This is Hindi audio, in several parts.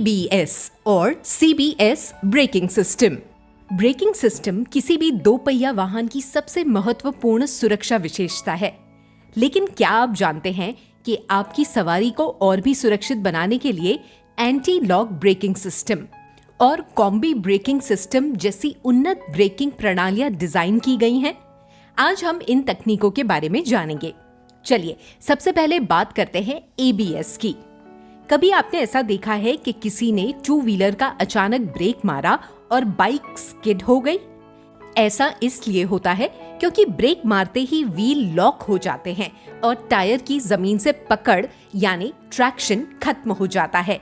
ABS और CBS braking system. Braking system किसी भी दो पहिया वाहन की सबसे महत्वपूर्ण सुरक्षा विशेषता है। लेकिन क्या आप जानते हैं कि आपकी सवारी को और भी सुरक्षित बनाने के लिए एंटी लॉक ब्रेकिंग सिस्टम और कॉम्बी ब्रेकिंग सिस्टम जैसी उन्नत ब्रेकिंग प्रणालियां डिजाइन की गई हैं? आज हम इन तकनीकों के बारे में जानेंगे। चलिए सबसे पहले बात करते हैं ABS की। कभी आपने ऐसा देखा है कि किसी ने टू व्हीलर का अचानक ब्रेक मारा और बाइक स्किड हो गई? ऐसा इसलिए होता है क्योंकि ब्रेक मारते ही व्हील लॉक हो जाते हैं और टायर की जमीन से पकड़ यानी ट्रैक्शन खत्म हो जाता है।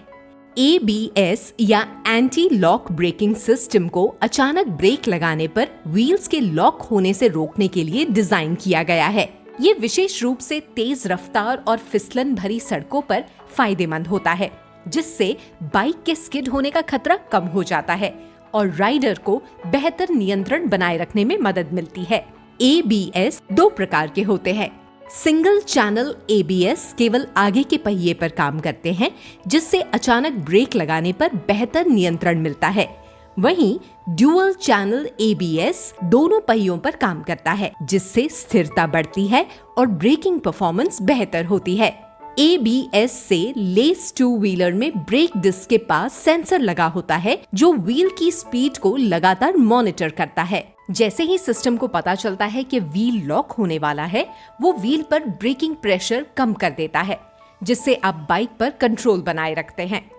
ABS या एंटी लॉक ब्रेकिंग सिस्टम को अचानक ब्रेक लगाने पर व्हील्स के लॉक होने से रोकने के लिए डिजाइन किया गया है। ये विशेष रूप से तेज रफ्तार और फिसलन भरी सड़कों पर फायदेमंद होता है, जिससे बाइक के स्किड होने का खतरा कम हो जाता है और राइडर को बेहतर नियंत्रण बनाए रखने में मदद मिलती है। ABS दो प्रकार के होते हैं। सिंगल चैनल ABS केवल आगे के पहिए पर काम करते हैं, जिससे अचानक ब्रेक लगाने पर बेहतर नियंत्रण मिलता है। वहीं ड्यूअल चैनल ABS दोनों पहियों पर काम करता है, जिससे स्थिरता बढ़ती है और ब्रेकिंग परफॉर्मेंस बेहतर होती है। ABS से लेस टू व्हीलर में ब्रेक डिस्क के पास सेंसर लगा होता है, जो व्हील की स्पीड को लगातार मॉनिटर करता है। जैसे ही सिस्टम को पता चलता है कि व्हील लॉक होने वाला है, वो व्हील पर ब्रेकिंग प्रेशर कम कर देता है, जिससे आप बाइक पर कंट्रोल बनाए रखते हैं।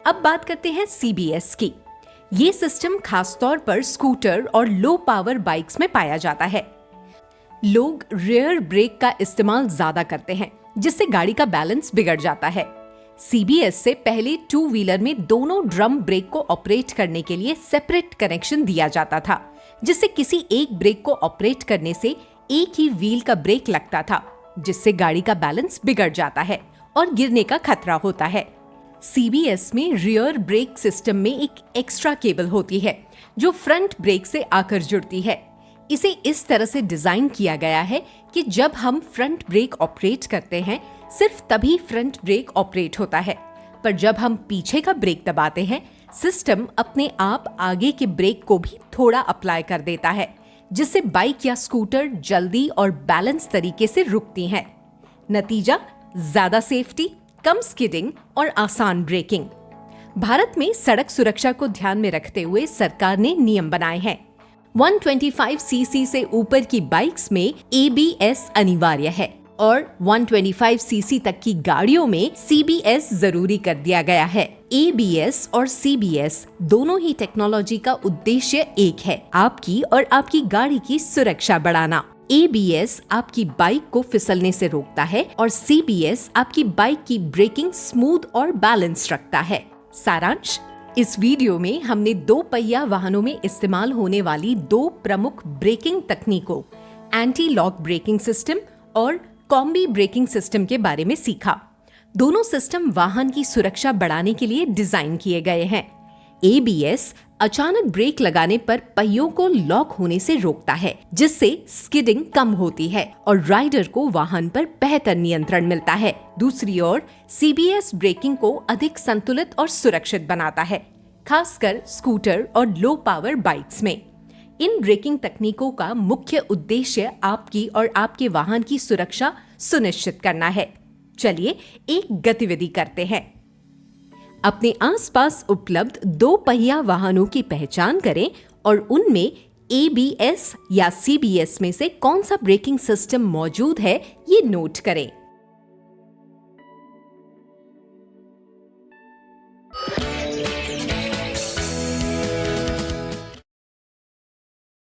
अब बात करते हैं CBS की। ये सिस्टम खासतौर पर स्कूटर और लो पावर बाइक्स में पाया जाता है। लोग रियर ब्रेक का इस्तेमाल ज्यादा करते हैं, जिससे गाड़ी का बैलेंस बिगड़ जाता है। CBS से पहले टू व्हीलर में दोनों ड्रम ब्रेक को ऑपरेट करने के लिए सेपरेट कनेक्शन दिया जाता था, जिससे किसी एक ब्रेक को ऑपरेट करने से एक ही व्हील का ब्रेक लगता था, जिससे गाड़ी का बैलेंस बिगड़ जाता है और गिरने का खतरा होता है। CBS में रियर ब्रेक सिस्टम में एक एक्स्ट्रा केबल होती है, जो फ्रंट ब्रेक से आकर जुड़ती है। इसे इस तरह से डिजाइन किया गया है कि जब हम फ्रंट ब्रेक ऑपरेट करते हैं, सिर्फ तभी फ्रंट ब्रेक ऑपरेट होता है, पर जब हम पीछे का ब्रेक दबाते हैं, सिस्टम अपने आप आगे के ब्रेक को भी थोड़ा अप्लाई कर देता है, जिससे बाइक या स्कूटर जल्दी और बैलेंस तरीके से रुकती हैं। नतीजा, ज्यादा सेफ्टी, कम स्किडिंग और आसान ब्रेकिंग। भारत में सड़क सुरक्षा को ध्यान में रखते हुए सरकार ने नियम बनाए हैं। 125cc से ऊपर की बाइक्स में ABS अनिवार्य है और 125cc तक की गाड़ियों में CBS जरूरी कर दिया गया है। ABS और CBS दोनों ही टेक्नोलॉजी का उद्देश्य एक है, आपकी और आपकी गाड़ी की सुरक्षा बढ़ाना। ABS आपकी बाइक को फिसलने से रोकता है और CBS आपकी बाइक की ब्रेकिंग स्मूथ और बैलेंस रखता है। सारांश, इस वीडियो में हमने दो पहिया वाहनों में इस्तेमाल होने वाली दो प्रमुख ब्रेकिंग तकनीकों, एंटी लॉक ब्रेकिंग सिस्टम और कॉम्बी ब्रेकिंग सिस्टम के बारे में सीखा। दोनों सिस्टम वाहन की सुरक्षा बढ़ाने के लिए डिजाइन किए गए हैं। ABS अचानक ब्रेक लगाने पर पहियों को लॉक होने से रोकता है, जिससे स्किडिंग कम होती है और राइडर को वाहन पर बेहतर नियंत्रण मिलता है। दूसरी ओर CBS ब्रेकिंग को अधिक संतुलित और सुरक्षित बनाता है, खासकर स्कूटर और लो पावर बाइक्स में। इन ब्रेकिंग तकनीकों का मुख्य उद्देश्य आपकी और आपके वाहन की सुरक्षा सुनिश्चित करना है। चलिए एक गतिविधि करते हैं। अपने आसपास उपलब्ध दो पहिया वाहनों की पहचान करें और उनमें ABS या CBS में से कौन सा ब्रेकिंग सिस्टम मौजूद है, ये नोट करें।